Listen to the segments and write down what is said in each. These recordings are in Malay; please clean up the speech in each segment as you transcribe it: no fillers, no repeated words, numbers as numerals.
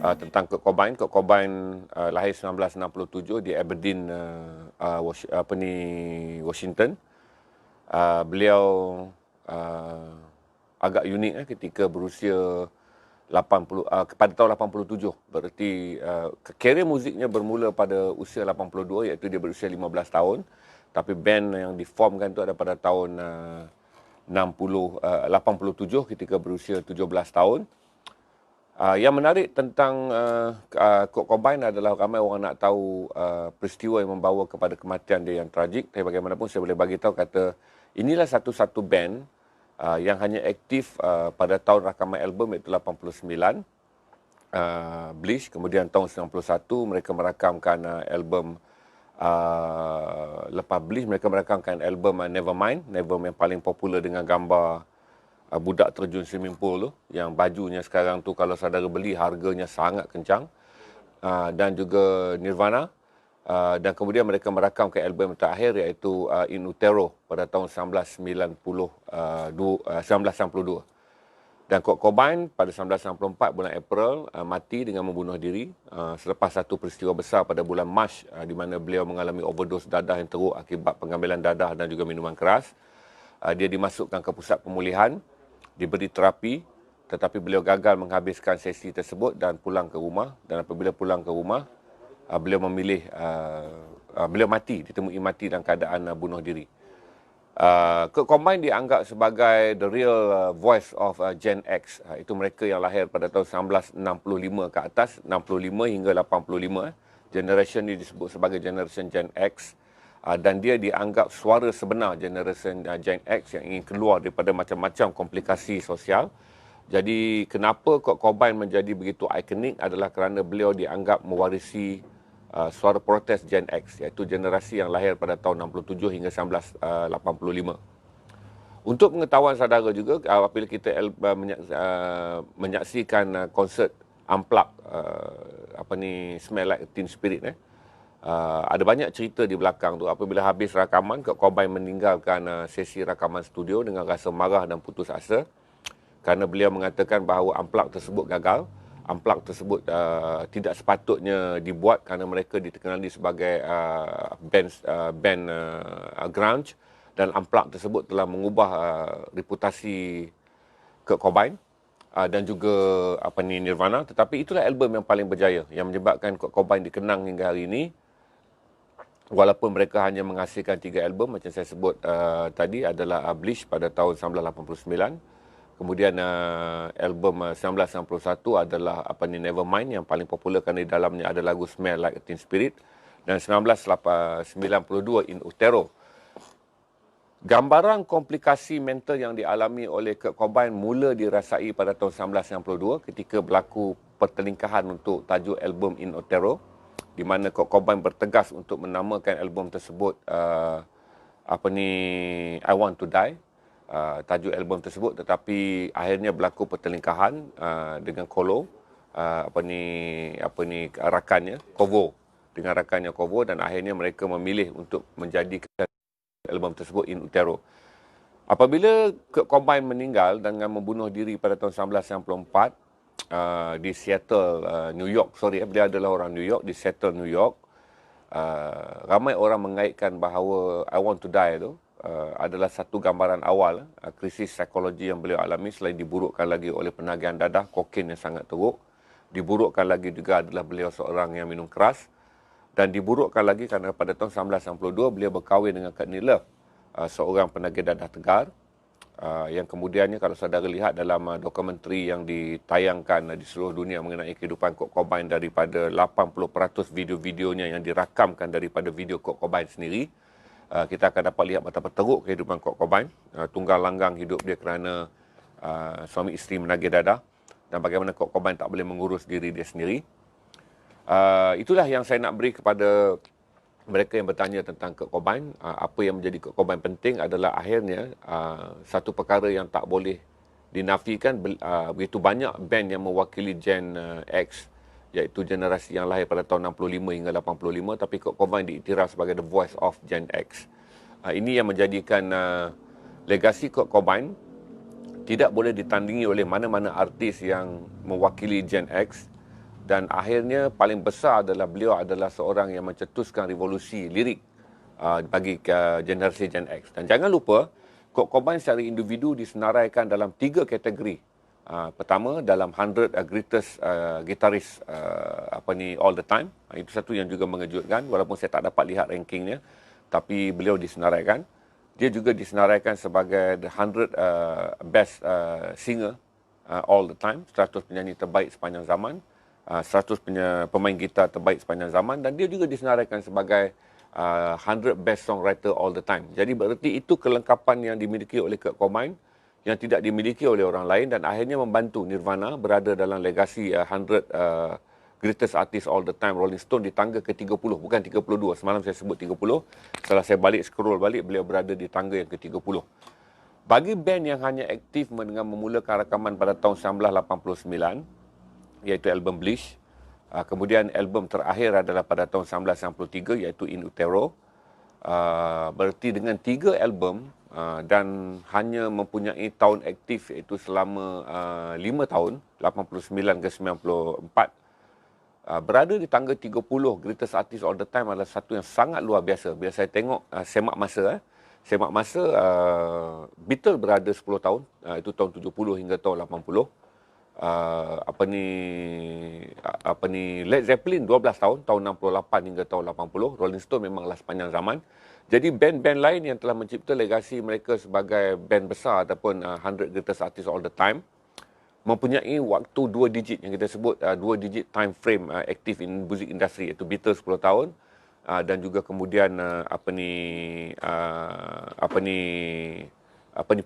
tentang Kurt Cobain. Kurt Cobain lahir 1967 di Aberdeen, Washington. Beliau agak unik ketika berusia 80 pada tahun 87. Berarti kerjaya musiknya bermula pada usia 82, iaitu dia berusia 15 tahun. Tapi band yang diformkan itu ada pada tahun 87 ketika berusia 17 tahun. Yang menarik tentang Kurt Cobain adalah ramai orang nak tahu peristiwa yang membawa kepada kematian dia yang tragik. Tapi bagaimanapun saya boleh bagi tahu kata inilah satu-satu band yang hanya aktif pada tahun rakaman album iaitu 89, Bleach. Kemudian tahun 91 mereka merakamkan album lepas Bleach mereka merakamkan album Nevermind yang paling popular dengan gambar budak terjun swimming pool tu, yang bajunya sekarang tu kalau saudara beli harganya sangat kencang, dan juga Nirvana, dan kemudian mereka merakamkan album terakhir iaitu In Utero pada tahun 1992. Dan Kurt Cobain pada 1994 bulan April mati dengan membunuh diri selepas satu peristiwa besar pada bulan Mac di mana beliau mengalami overdose dadah yang teruk akibat pengambilan dadah dan juga minuman keras. Dia dimasukkan ke pusat pemulihan, diberi terapi, tetapi beliau gagal menghabiskan sesi tersebut dan pulang ke rumah. Dan apabila pulang ke rumah, beliau memilih, beliau mati, ditemui mati dalam keadaan bunuh diri. Kurt Cobain dianggap sebagai the real voice of Gen X. Itu mereka yang lahir pada tahun 1965 ke atas, 65 hingga 85. Generation ini disebut sebagai generation Gen X. Dan dia dianggap suara sebenar generation Gen X yang ingin keluar daripada macam-macam komplikasi sosial. Jadi kenapa Kurt Cobain menjadi begitu ikonik adalah kerana beliau dianggap mewarisi suara protes Gen X, iaitu generasi yang lahir pada tahun 67 hingga 1985. Untuk pengetahuan saudara juga, apabila kita menyaksikan konsert Unplugged, Smell Like Teen Spirit, ada banyak cerita di belakang tu. Apabila habis rakaman, Kurt Cobain meninggalkan sesi rakaman studio dengan rasa marah dan putus asa kerana beliau mengatakan bahawa Unplugged tersebut gagal. Unplugged tersebut tidak sepatutnya dibuat kerana mereka dikenali sebagai band grunge, dan Unplugged tersebut telah mengubah reputasi Kurt Cobain dan juga Nirvana. Tetapi itulah album yang paling berjaya yang menyebabkan Kurt Cobain dikenang hingga hari ini. Walaupun mereka hanya menghasilkan 3 album macam saya sebut tadi, adalah Bleach pada tahun 1989. Kemudian album 1991 adalah Nevermind yang paling popular kerana di dalamnya ada lagu Smell Like Teen Spirit, dan 1992 In Utero. Gambaran komplikasi mental yang dialami oleh Kurt Cobain mula dirasai pada tahun 1992 ketika berlaku pertelingkahan untuk tajuk album In Utero, di mana Kurt Cobain bertegas untuk menamakan album tersebut I Want to Die, tajuk album tersebut, tetapi akhirnya berlaku pertelingkahan dengan Kolo, rakannya Kovo, dengan rakannya Kovo, dan akhirnya mereka memilih untuk menjadikan album tersebut In Utero. Apabila Kurt Cobain meninggal dengan membunuh diri pada tahun 1994 di Seattle, New York. Beliau adalah orang New York, di Seattle, New York. Ramai orang mengaitkan bahawa I Want to Die itu adalah satu gambaran awal krisis psikologi yang beliau alami, selain diburukkan lagi oleh penagihan dadah, kokain yang sangat teruk. Diburukkan lagi juga adalah beliau seorang yang minum keras. Dan diburukkan lagi kerana pada tahun 1992 beliau berkahwin dengan Courtney Love, seorang penagih dadah tegar. Yang kemudiannya kalau saudara lihat dalam dokumentari yang ditayangkan di seluruh dunia mengenai kehidupan Kurt Cobain, daripada 80% video-videonya yang dirakamkan daripada video Kurt Cobain sendiri, kita akan dapat lihat betapa teruk kehidupan Kurt Cobain. Tunggal langgang hidup dia kerana suami isteri menagih dadah, dan bagaimana Kurt Cobain tak boleh mengurus diri dia sendiri. Itulah yang saya nak beri kepada mereka yang bertanya tentang Kurt Cobain. Apa yang menjadi Kurt Cobain penting adalah akhirnya satu perkara yang tak boleh dinafikan, begitu banyak band yang mewakili Gen X, iaitu generasi yang lahir pada tahun 65 hingga 85, tapi Kurt Cobain diiktiraf sebagai the voice of Gen X. Ini yang menjadikan legasi Kurt Cobain tidak boleh ditandingi oleh mana-mana artis yang mewakili Gen X. dan akhirnya paling besar adalah beliau adalah seorang yang mencetuskan revolusi lirik bagi generasi Gen X. Dan jangan lupa, Kurt Cobain secara individu disenaraikan dalam 3 kategori. Pertama, dalam 100 greatest gitaris all the time. Itu satu yang juga mengejutkan, walaupun saya tak dapat lihat rankingnya, tapi beliau disenaraikan. Dia juga disenaraikan sebagai the 100 best singer all the time, 100 penyanyi terbaik sepanjang zaman, 100 pemain gitar terbaik sepanjang zaman, dan dia juga disenaraikan sebagai 100 best songwriter all the time. Jadi berarti itu kelengkapan yang dimiliki oleh Kurt Cobain yang tidak dimiliki oleh orang lain, dan akhirnya membantu Nirvana berada dalam legasi 100 greatest artist all the time, Rolling Stone, di tangga ke-30, bukan 32. Semalam saya sebut 30. Setelah saya scroll balik, beliau berada di tangga yang ke-30. Bagi band yang hanya aktif dengan memulakan rakaman pada tahun 1989, iaitu album Bleach. Kemudian album terakhir adalah pada tahun 1993, iaitu In Utero. Berarti dengan 3 album dan hanya mempunyai tahun aktif iaitu selama 5 tahun, 89 ke 94, berada di tangga 30 greatest artist all the time adalah satu yang sangat luar biasa. Bila saya tengok semak masa, Beatles berada 10 tahun, itu tahun 70 hingga tahun 80. Led Zeppelin 12 tahun, tahun 68 hingga tahun 80. Rolling Stone memanglah sepanjang zaman. Jadi band-band lain yang telah mencipta legasi mereka sebagai band besar ataupun 100 greatest artists all the time mempunyai waktu 2 digit yang kita sebut 2 digit time frame aktif in music industry, iaitu Beatles 10 tahun dan juga kemudian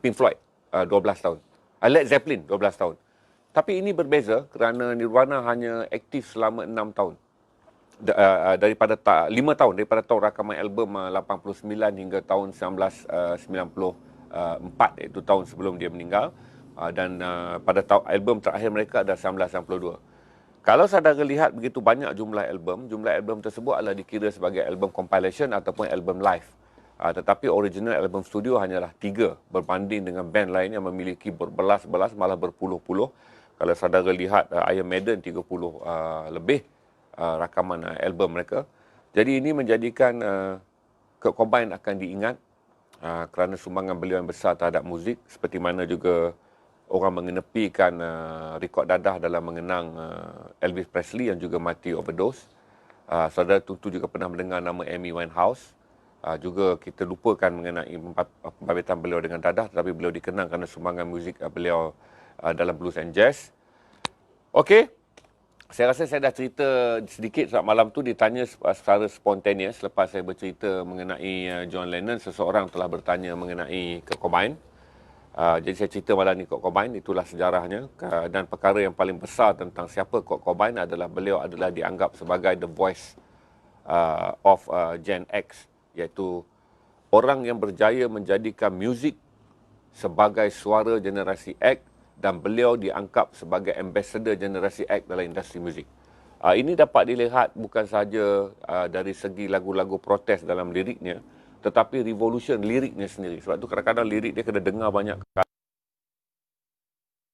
Pink Floyd 12 tahun. Led Zeppelin 12 tahun. Tapi ini berbeza kerana Nirvana hanya aktif selama 6 tahun. Daripada 5 tahun daripada tahun rakaman album 89 hingga tahun 1994, iaitu tahun sebelum dia meninggal. Dan pada album terakhir mereka adalah 1992. Kalau saudara lihat begitu banyak jumlah album tersebut adalah dikira sebagai album compilation ataupun album live. Tetapi original album studio hanyalah 3 berbanding dengan band lain yang memiliki berbelas-belas malah berpuluh-puluh. Kalau saudara lihat Iron Maiden 30 lebih rakaman album mereka. Jadi ini menjadikan Kurt Cobain akan diingat kerana sumbangan beliau yang besar terhadap muzik, seperti mana juga orang mengenepikan rekod dadah dalam mengenang Elvis Presley yang juga mati overdose. Saudara tentu juga pernah mendengar nama Amy Winehouse. Juga kita lupakan mengenai pembabitan beliau dengan dadah, tetapi beliau dikenang kerana sumbangan muzik beliau dalam blues and jazz. Okey, saya rasa saya dah cerita sedikit sebab malam tu ditanya secara spontaneous selepas saya bercerita mengenai John Lennon. Seseorang telah bertanya mengenai Kurt Cobain. Jadi saya cerita malam ni Kurt Cobain, itulah sejarahnya. Dan perkara yang paling besar tentang siapa Kurt Cobain adalah beliau adalah dianggap sebagai the voice of Gen X, iaitu orang yang berjaya menjadikan muzik sebagai suara generasi X, dan beliau dianggap sebagai ambassador generasi X dalam industri muzik. Ini dapat dilihat bukan sahaja dari segi lagu-lagu protes dalam liriknya, tetapi revolution liriknya sendiri. Sebab tu kadang-kadang lirik dia kena dengar banyak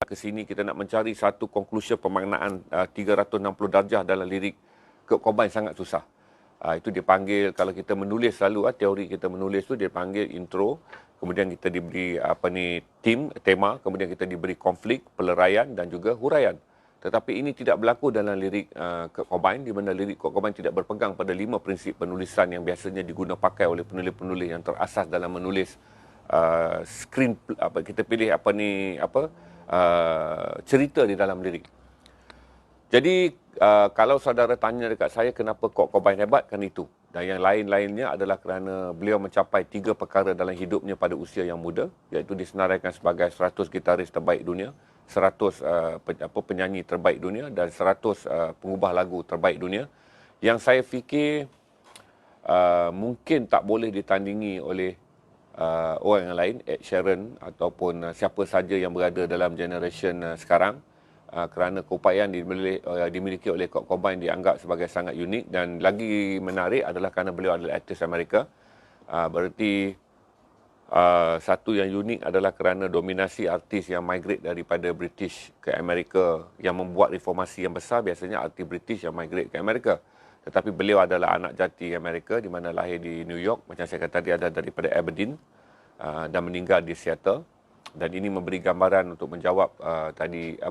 ke sini, kita nak mencari satu conclusion pemaknaan 360 darjah dalam lirik Kurt Cobain sangat susah. Itu dipanggil, kalau kita menulis selalu, teori kita menulis tu dia panggil intro, kemudian kita diberi tema, kemudian kita diberi konflik, peleraian dan juga huraian. Tetapi ini tidak berlaku dalam lirik Kurt Cobain, di mana lirik Kurt Cobain tidak berpegang pada 5 prinsip penulisan yang biasanya digunakan pakai oleh penulis-penulis yang terasas dalam menulis kita pilih cerita di dalam lirik. Jadi kalau saudara tanya dekat saya kenapa Kurt Cobain hebat, kan itu. Dan yang lain-lainnya adalah kerana beliau mencapai 3 perkara dalam hidupnya pada usia yang muda, iaitu disenaraikan sebagai 100 gitaris terbaik dunia, 100 penyanyi terbaik dunia dan 100 pengubah lagu terbaik dunia, yang saya fikir mungkin tak boleh ditandingi oleh orang yang lain, Ed Sheeran ataupun siapa saja yang berada dalam generation sekarang. Kerana keupayaan dimiliki oleh Kurt Cobain dianggap sebagai sangat unik, dan lagi menarik adalah kerana beliau adalah artis Amerika. Berarti Satu yang unik adalah kerana dominasi artis yang migrate daripada British ke Amerika yang membuat reformasi yang besar, biasanya artis British yang migrate ke Amerika. Tetapi beliau adalah anak jati Amerika di mana lahir di New York, macam saya kata tadi, ada daripada Aberdeen dan meninggal di Seattle. Dan ini memberi gambaran untuk menjawab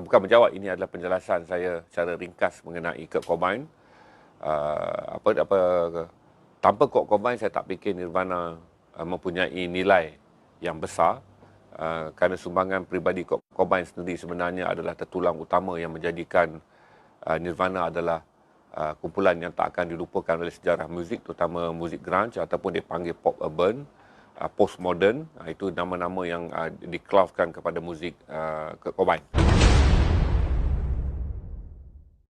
bukan menjawab, ini adalah penjelasan saya secara ringkas mengenai Kurt Cobain. Tanpa Kurt Cobain saya tak fikir Nirvana mempunyai nilai yang besar, kerana sumbangan peribadi Kurt Cobain sendiri sebenarnya adalah tertulang utama yang menjadikan Nirvana adalah kumpulan yang tak akan dilupakan oleh sejarah muzik, terutama muzik grunge ataupun dipanggil pop urban, postmodern. Itu nama-nama yang diklauskan kepada muzik Kurt Cobain.